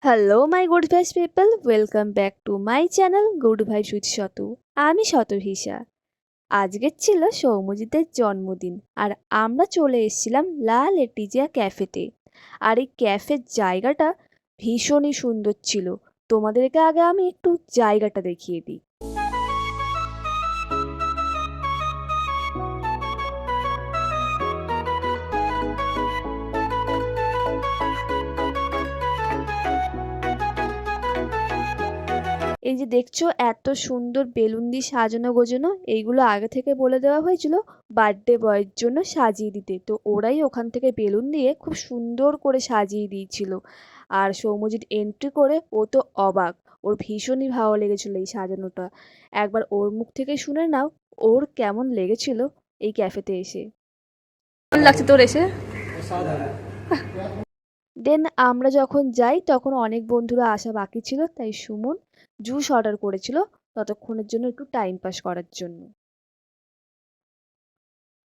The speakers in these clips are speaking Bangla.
Hello my good vibes people, welcome back to my channel good vibes with Shatu. আমি শতভিসা। আজকের ছিল সৌম্যজিতের জন্মদিন আর আমরা চলে এসেছিলাম লা লেটিজিয়া ক্যাফেতে। আর এই ক্যাফের জায়গাটা ভীষণই সুন্দর ছিল। তোমাদেরকে আগে আমি একটু জায়গাটা দেখিয়ে দিই। এই যে দেখছো এত সুন্দর বেলুন দিয়ে সাজানো গোছানো, এইগুলো আগে থেকে বলে দেওয়া হয়েছিল বার্থডে বয়ের জন্য সাজিয়ে দিতে। তো ওরাই ওখান থেকে বেলুন দিয়ে খুব সুন্দর করে সাজিয়ে দিয়েছিল। আর সৌম্যজিৎ এন্ট্রি করে ও তো অবাক, ওর ভীষণই ভালো লেগেছিল এই সাজানোটা। একবার ওর মুখ থেকে শুনে নাও ওর কেমন লেগেছিল এই ক্যাফেতে এসে। কেমন লাগছে তোর এসে? দেন আমরা যখন যাই তখন অনেক বন্ধুরা আসা বাকি ছিল, তাই সুমন জুস অর্ডার করেছিল ততক্ষণের জন্য, একটু টাইম পাস করার জন্য।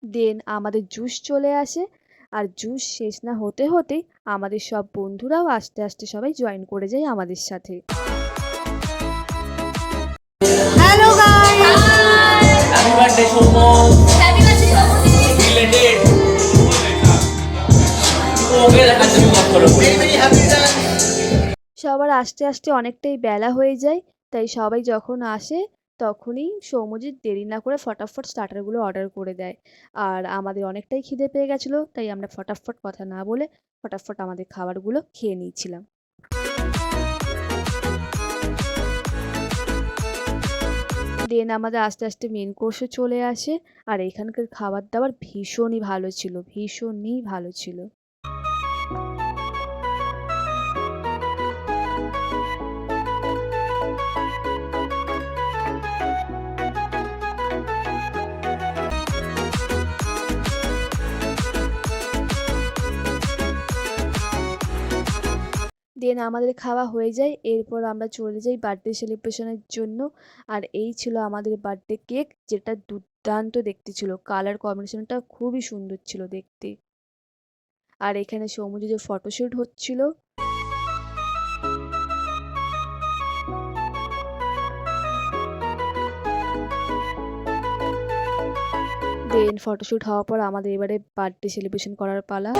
দেন আমাদের জুস চলে আসে, আর জুস শেষ না হতে হতেই আমাদের সব বন্ধুরাও আস্তে আস্তে সবাই জয়েন করে যায় আমাদের সাথে। Hello guys, happy birthday Souman. Happy birthday Souman. Related okay দেখার জন্য কল করো। Very happy return. সবার আস্তে আস্তে অনেকটাই বেলা হয়ে যায়, তাই সবাই যখন আসে তখনই সৌম্যজিৎ দেরি না করে ফটাফট স্টার্টারগুলো অর্ডার করে দেয়। আর আমাদের অনেকটাই খিদে পেয়ে গেছিলো, তাই আমরা ফটাফট কথা না বলে ফটাফট আমাদের খাবারগুলো খেয়ে নিয়েছিলাম। দেন আমাদের আস্তে আস্তে মেন কোর্সে চলে আসে, আর এখানকার খাবার দাবার ভীষণই ভালো ছিল, ভীষণই ভালো ছিল। দেন আমাদের খাওয়া হয়ে যায়, এরপর আমরা চলে যাই বার্থডে সেলিব্রেশনের জন্য। আর এই ছিল আমাদের বার্থডে কেক, যেটা দুর্দান্ত দেখতে ছিল, কালার কম্বিনেশনটা খুবই সুন্দর ছিল দেখতে। আর এখানে সৌম্যজিতের ফটোশ্যুট হচ্ছিল। দেন ফটোশ্যুট হওয়ার পর আমাদের এবারে বার্থডে সেলিব্রেশন করার পালা।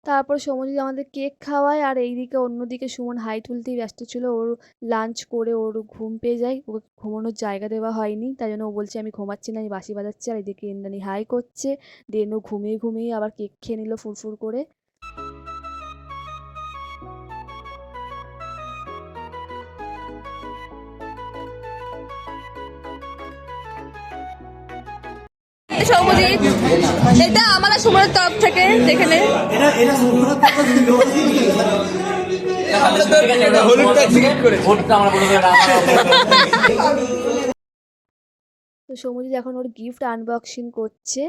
তারপর সৌম্যজিৎ আমাদের কেক খাওয়ায়, আর এইদিকে অন্যদিকে সুমন হাই তুলতেই ব্যস্ত ছিল। ওর লাঞ্চ করে ওর ঘুম পেয়ে যায়, ওকে ঘুমানোর জায়গা দেওয়া হয়নি, তাই জন্য ও বলছে আমি ঘুমাচ্ছি না, আমি বাঁশি বাজাচ্ছি। আর এদিকে ইন্দ্রাণী হাই করছে। দেন ও ঘুমিয়ে ঘুমিয়ে আবার কেক খেয়ে নিল ফুরফুর করে। সৌম্যজিৎ, এটা আমার সুমনের তরফ থেকে দেখে নে। তো সৌম্যজিৎ এখন ওর গিফট আনবক্সিং করছে।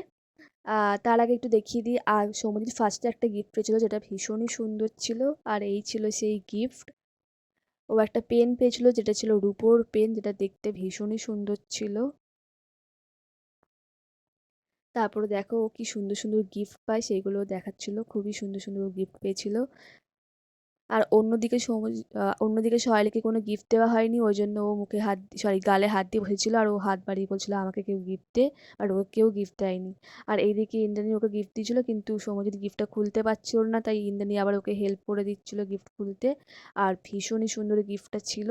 তার আগে একটু দেখিয়ে দিই, আর সৌম্যজিৎ ফার্স্টে একটা গিফট পেয়েছিল যেটা ভীষণই সুন্দর ছিল, আর এই ছিল সেই গিফট। ও একটা পেন পেয়েছিল যেটা ছিল রুপোর পেন, যেটা দেখতে ভীষণই সুন্দর ছিল। তারপরে দেখো ও কি সুন্দর সুন্দর গিফট পায় সেইগুলো দেখাচ্ছিল, খুবই সুন্দর সুন্দর গিফট পেয়েছিল। আর অন্যদিকে সহায়লীকে কোনো গিফট দেওয়া হয়নি, ওই জন্য ও মুখে হাত, সরি গালে হাত দিয়ে বসেছিল, আর ও হাত বাড়িয়ে বলছিল আমাকে কেউ গিফট দে, আর ওকে কেউ গিফট দেয়নি। আর এইদিকে ইন্দ্রাণী ওকে গিফট দিয়েছিল, কিন্তু সৌম্যজিৎ গিফটটা খুলতে পারছিল না, তাই ইন্দ্রাণী আবার ওকে হেল্প করে দিচ্ছিল গিফট খুলতে। আর ভীষণই সুন্দর গিফটটা ছিল।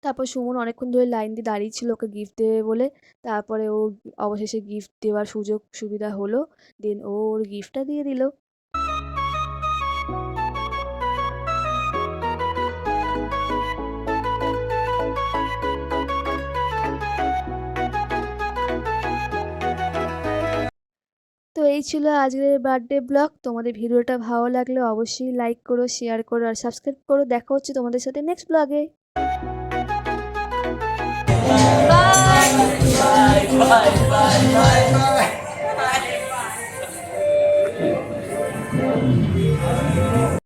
তারপর সুমন অনেকক্ষণ ধরে লাইন দিয়ে দাঁড়িয়ে ছিল ওকে গিফট দেবে বলে। তারপরে ও অবশেষে গিফট দেওয়ার সুযোগ সুবিধা হলো। দেন ও ওর গিফটটা দিয়ে দিল। তো এই ছিল আজকের বার্থডে ব্লগ। তোমাদের ভিডিওটা ভালো লাগলে অবশ্যই লাইক করো, শেয়ার করো, আর সাবস্ক্রাইব করো। দেখা হচ্ছে তোমাদের সাথে নেক্সট ব্লগে। Bye. Bye. Bye. Bye. Bye.